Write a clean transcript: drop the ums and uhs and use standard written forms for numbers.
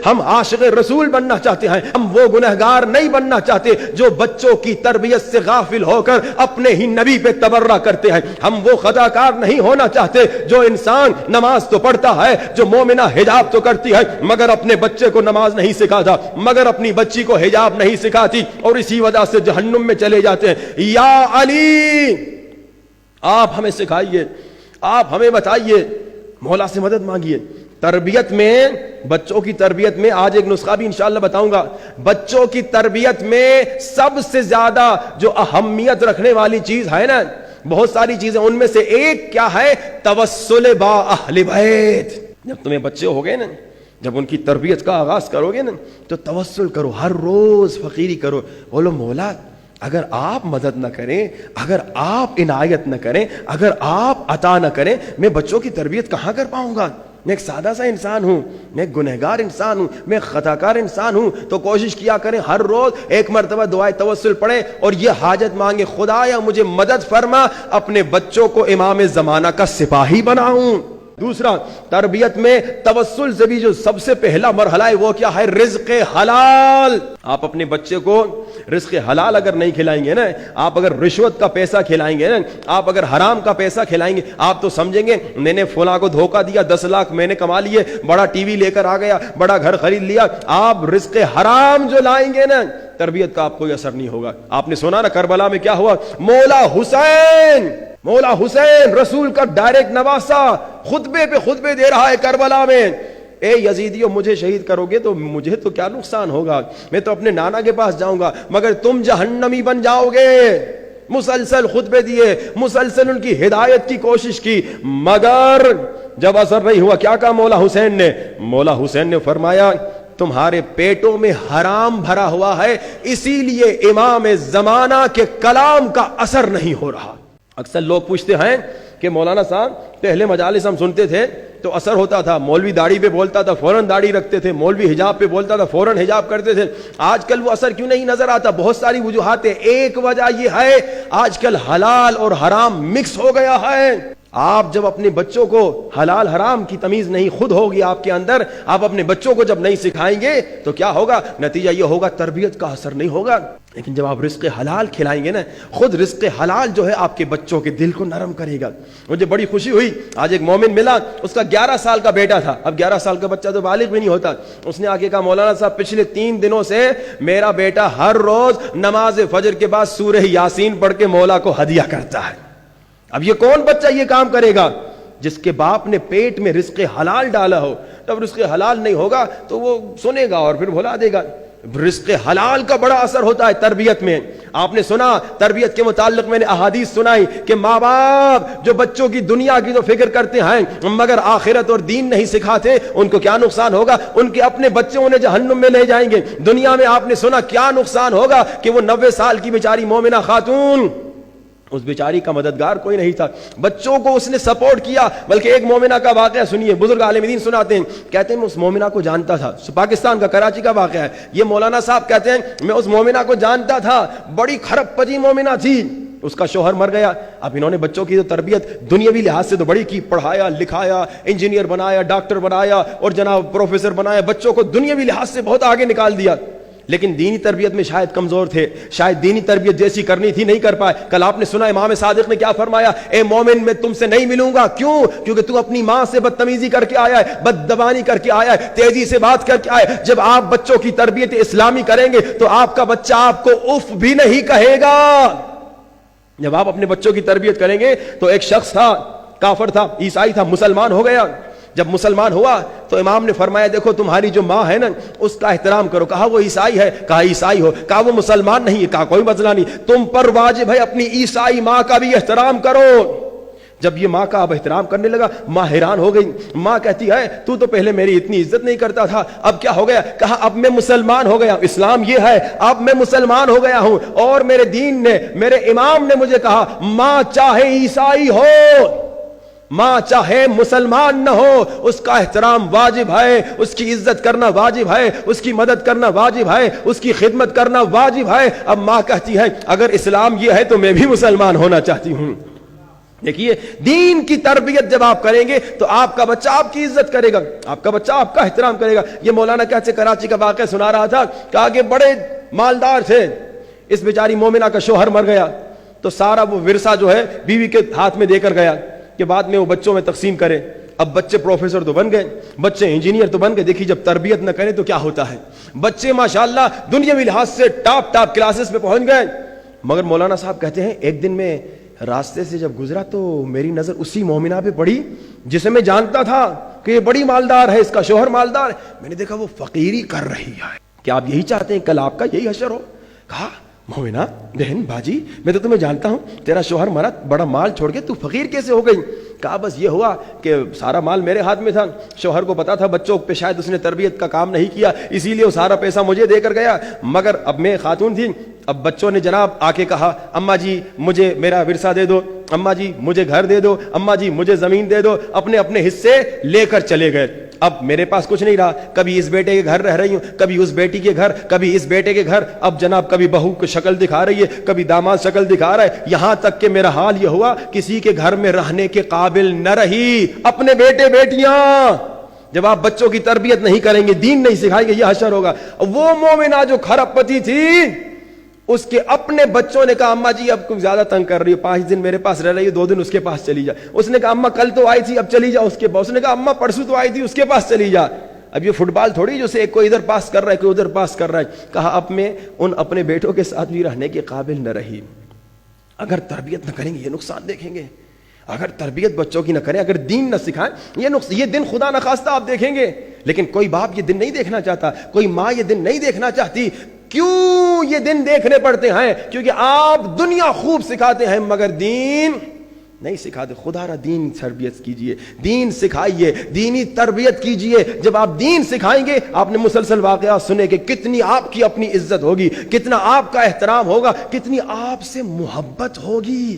ہم عاشق رسول بننا چاہتے ہیں، ہم وہ گنہگار نہیں بننا چاہتے جو بچوں کی تربیت سے غافل ہو کر اپنے ہی نبی پہ تبرہ کرتے ہیں، ہم وہ خطاکار نہیں ہونا چاہتے جو انسان نماز تو پڑھتا ہے، جو مومنہ حجاب تو کرتی ہے مگر اپنے بچے کو نماز نہیں سکھاتا، مگر اپنی بچی کو حجاب نہیں سکھاتی، اور اسی وجہ سے جہنم میں چلے جاتے ہیں۔ یا علی، آپ ہمیں سکھائیے، آپ ہمیں بتائیے، مولا سے مدد مانگیے۔ تربیت میں، بچوں کی تربیت میں آج ایک نسخہ بھی انشاءاللہ بتاؤں گا، بچوں کی تربیت میں سب سے زیادہ جو اہمیت رکھنے والی چیز ہے نا، بہت ساری چیزیں، ان میں سے ایک کیا ہے؟ توسل با اہل بیت۔ جب تمہیں بچے ہو گئے نا، جب ان کی تربیت کا آغاز کرو گے نا تو توسل کرو، ہر روز فقیری کرو، بولو مولا اگر آپ مدد نہ کریں، اگر آپ عنایت نہ کریں، اگر آپ عطا نہ کریں، میں بچوں کی تربیت کہاں کر پاؤں گا؟ میں ایک سادہ سا انسان ہوں، میں ایک گنہگار انسان ہوں، میں ایک خطا کار انسان ہوں۔ تو کوشش کیا کریں ہر روز ایک مرتبہ دعائے توسل پڑھیں اور یہ حاجت مانگے، خدایا مجھے مدد فرما، اپنے بچوں کو امام زمانہ کا سپاہی بناؤں۔ دوسرا، تربیت میں توسل سے بھی جو سب سے پہلا مرحلہ ہے وہ کیا ہے؟ رزق حلال۔ آپ اپنے بچے کو رزق حلال اگر نہیں کھلائیں گے نا، آپ اگر رشوت کا پیسہ کھلائیں گے نا، آپ اگر حرام کا پیسہ کھلائیں گے، آپ تو سمجھیں گے میں نے فلاں کو دھوکہ دیا، 10 لاکھ میں نے کما لیے، بڑا ٹی وی لے کر آ گیا، بڑا گھر خرید لیا۔ آپ رزق حرام جو لائیں گے نا، تربیت کا آپ کوئی اثر نہیں ہوگا۔ آپ نے سنا نا کربلا میں کیا ہوا؟ مولا حسین رسول کا ڈائریکٹ نواسا خطبے پہ خطبے دے رہا ہے کربلا میں، اے یزیدیو مجھے شہید کرو گے تو مجھے تو کیا نقصان ہوگا، میں تو اپنے نانا کے پاس جاؤں گا، مگر تم جہنمی بن جاؤ گے۔ مسلسل خطبے دیے، مسلسل ان کی ہدایت کی کوشش کی، مگر جب اثر نہیں ہوا کیا کہا مولا حسین نے؟ مولا حسین نے فرمایا تمہارے پیٹوں میں حرام بھرا ہوا ہے، اسی لیے امام زمانہ کے کلام کا اثر نہیں ہو رہا۔ اکثر لوگ پوچھتے ہیں کہ مولانا صاحب پہلے مجالس ہم سنتے تھے تو اثر ہوتا تھا، مولوی داڑھی پہ بولتا تھا فوراً داڑھی رکھتے تھے، مولوی حجاب پہ بولتا تھا فوراً حجاب کرتے تھے، آج کل وہ اثر کیوں نہیں نظر آتا؟ بہت ساری وجوہات ہیں، ایک وجہ یہ ہے آج کل حلال اور حرام مکس ہو گیا ہے۔ آپ جب اپنے بچوں کو حلال حرام کی تمیز نہیں خود ہوگی آپ کے اندر، آپ اپنے بچوں کو جب نہیں سکھائیں گے تو کیا ہوگا؟ نتیجہ یہ ہوگا تربیت کا اثر نہیں ہوگا۔ لیکن جب آپ رزق حلال کھلائیں گے نا، خود رزق حلال جو ہے آپ کے بچوں کے دل کو نرم کرے گا۔ مجھے بڑی خوشی ہوئی، آج ایک مومن ملا، اس کا 11 سال کا بیٹا تھا، اب 11 سال کا بچہ تو بالغ بھی نہیں ہوتا، اس نے آگے کہا مولانا صاحب پچھلے 3 دنوں سے میرا بیٹا ہر روز نماز فجر کے بعد سورہ یاسین پڑھ کے مولا کو ہدیہ کرتا ہے۔ اب یہ کون بچہ یہ کام کرے گا؟ جس کے باپ نے پیٹ میں رزق حلال ڈالا ہو۔ جب رزق حلال نہیں ہوگا تو وہ سنے گا اور پھر بھلا دے گا۔ رزق حلال کا بڑا اثر ہوتا ہے تربیت میں۔ آپ نے سنا تربیت کے متعلق میں نے احادیث سنائی کہ ماں باپ جو بچوں کی دنیا کی تو فکر کرتے ہیں مگر آخرت اور دین نہیں سکھاتے، ان کو کیا نقصان ہوگا؟ ان کے اپنے بچے انہیں جہنم میں لے جائیں گے۔ دنیا میں آپ نے سنا کیا نقصان ہوگا کہ وہ 90 سال کی بیچاری مومنہ خاتون، اس بیچاری کا مددگار کوئی نہیں تھا، بچوں کو اس نے سپورٹ کیا۔ بلکہ ایک مومنہ کا واقعہ سنیے، بزرگ عالم دین سناتے ہیں، کہتے ہیں میں اس مومنہ کو جانتا تھا، پاکستان کا کراچی کا واقعہ ہے یہ۔ مولانا صاحب کہتے ہیں میں اس مومنہ کو جانتا تھا، بڑی کھرب پجی مومنہ تھی، اس کا شوہر مر گیا۔ اب انہوں نے بچوں کی تو تربیت دنیاوی لحاظ سے تو بڑی کی، پڑھایا لکھایا، انجینئر بنایا، ڈاکٹر بنایا اور جناب پروفیسر بنایا، بچوں کو دنیاوی لحاظ سے بہت آگے نکال دیا، لیکن دینی تربیت میں شاید کمزور تھے، شاید دینی تربیت جیسی کرنی تھی نہیں کر پائے۔ کل آپ نے سنا امام صادق نے کیا فرمایا؟ اے مومن میں تم سے نہیں ملوں گا، کیوں؟ کیونکہ تو اپنی ماں سے بدتمیزی کر کے آیا ہے، بدزبانی کر کے آیا ہے، تیزی سے بات کر کے آیا ہے۔ جب آپ بچوں کی تربیت اسلامی کریں گے تو آپ کا بچہ آپ کو اف بھی نہیں کہے گا۔ جب آپ اپنے بچوں کی تربیت کریں گے تو ایک شخص تھا، کافر تھا، عیسائی تھا، مسلمان ہو گیا۔ جب مسلمان ہوا تو امام نے فرمایا دیکھو تمہاری جو ماں ہے نا اس کا احترام کرو۔ کہا وہ عیسائی ہے، کہا عیسائی ہو، کہا وہ مسلمان نہیں ہے، کہا کوئی مسئلہ نہیں، تم پر واجب ہے اپنی عیسائی ماں کا بھی احترام کرو۔ جب یہ ماں کا اب احترام کرنے لگا، ماں حیران ہو گئی۔ ماں کہتی ہے تو پہلے میری اتنی عزت نہیں کرتا تھا، اب کیا ہو گیا؟ کہا اب میں مسلمان ہو گیا، اسلام یہ ہے، اب میں مسلمان ہو گیا ہوں، اور میرے دین نے، میرے امام نے مجھے کہا ماں چاہے عیسائی ہو، ماں چاہے مسلمان نہ ہو، اس کا احترام واجب ہے، اس کی عزت کرنا واجب ہے، اس کی مدد کرنا واجب ہے، اس کی خدمت کرنا واجب ہے۔ اب ماں کہتی ہے اگر اسلام یہ ہے تو میں بھی مسلمان ہونا چاہتی ہوں۔ دیکھیے دین کی تربیت جب آپ کریں گے تو آپ کا بچہ آپ کی عزت کرے گا، آپ کا بچہ آپ کا احترام کرے گا۔ یہ مولانا کہتے کراچی کا واقعہ سنا رہا تھا کہ آگے بڑے مالدار تھے، اس بیچاری مومنہ کا شوہر مر گیا تو سارا وہ ورثہ جو ہے بیوی کے ہاتھ میں دے کر گیا کہ بعد میں وہ بچوں میں تقسیم کرے۔ اب بچے پروفیسر تو بن گئے، بچے انجینئر تو بن گئے، دیکھیے جب تربیت نہ کریں تو کیا ہوتا ہے۔ بچے ماشاءاللہ دنیاوی لحاظ سے ٹاپ کلاسز پہ پہنچ گئے، مگر مولانا صاحب کہتے ہیں ایک دن میں راستے سے جب گزرا تو میری نظر اسی مومنہ پہ پڑی جسے میں جانتا تھا کہ یہ بڑی مالدار ہے، اس کا شوہر مالدار ہے۔ میں نے دیکھا وہ فقیری کر رہی ہے۔ کیا آپ یہی چاہتے ہیں کل آپ کا یہی حشر ہو؟ کہا مومنہ بہن باجی میں تو تمہیں جانتا ہوں، تیرا شوہر مرا بڑا مال چھوڑ کے تو فقیر کیسے ہو گئی؟ کہا بس یہ ہوا کہ سارا مال میرے ہاتھ میں تھا، شوہر کو پتا تھا بچوں پہ شاید اس نے تربیت کا کام نہیں کیا، اسی لیے وہ سارا پیسہ مجھے دے کر گیا، مگر اب میں خاتون تھی۔ اب بچوں نے جناب آ کے کہا اماں جی مجھے میرا ورثہ دے دو، اماں جی مجھے گھر دے دو، اماں جی مجھے زمین دے دو، اپنے اپنے حصے لے کر چلے گئے۔ اب میرے پاس کچھ نہیں رہا، کبھی اس بیٹے کے گھر رہ رہی ہوں، کبھی اس بیٹی کے گھر، کبھی اس بیٹے کے گھر، اب جناب کبھی بہو کو شکل دکھا رہی ہے، کبھی داماد شکل دکھا رہا ہے، یہاں تک کہ میرا حال یہ ہوا کسی کے گھر میں رہنے کے قابل نہ رہی۔ اپنے بیٹے بیٹیاں جب آپ بچوں کی تربیت نہیں کریں گے، دین نہیں سکھائیں گے، یہ حشر ہوگا۔ وہ مومنہ جو کھرب پتی تھی اس کے اپنے بچوں نے کہا اماں جی اب تم زیادہ تنگ کر رہی ہو، 5 دن میرے پاس رہ رہی ہو، 2 دن اس کے پاس چلی جا۔ اس نے کہا اماں کل تو آئی تھی اب چلی جا اس کے پاس۔ اس نے کہا اماں پرسوں تو آئی تھی اس کے پاس چلی جا۔ اب یہ فٹ بال تھوڑی جو سے کوئی ادھر پاس کر رہا ہے کوئی ادھر پاس کر رہا ہے۔ کہا اب میں ان اپنے بیٹوں کے ساتھ بھی رہنے کے قابل نہ رہی۔ اگر تربیت نہ کریں گے یہ نقصان دیکھیں گے، اگر تربیت بچوں کی نہ کریں، اگر دین نہ سکھائیں یہ دن خدا نخواستہ آپ دیکھیں گے۔ لیکن کوئی باپ یہ دن نہیں دیکھنا چاہتا، کوئی ماں یہ دن نہیں دیکھنا چاہتی۔ کیوں یہ دن دیکھنے پڑتے ہیں؟ کیونکہ آپ دنیا خوب سکھاتے ہیں مگر دین نہیں سکھاتے۔ خدا را دین تربیت کیجئے، دین سکھائیے، دینی تربیت کیجئے۔ جب آپ دین سکھائیں گے، آپ نے مسلسل واقعات سنے کہ کتنی آپ کی اپنی عزت ہوگی، کتنا آپ کا احترام ہوگا، کتنی آپ سے محبت ہوگی۔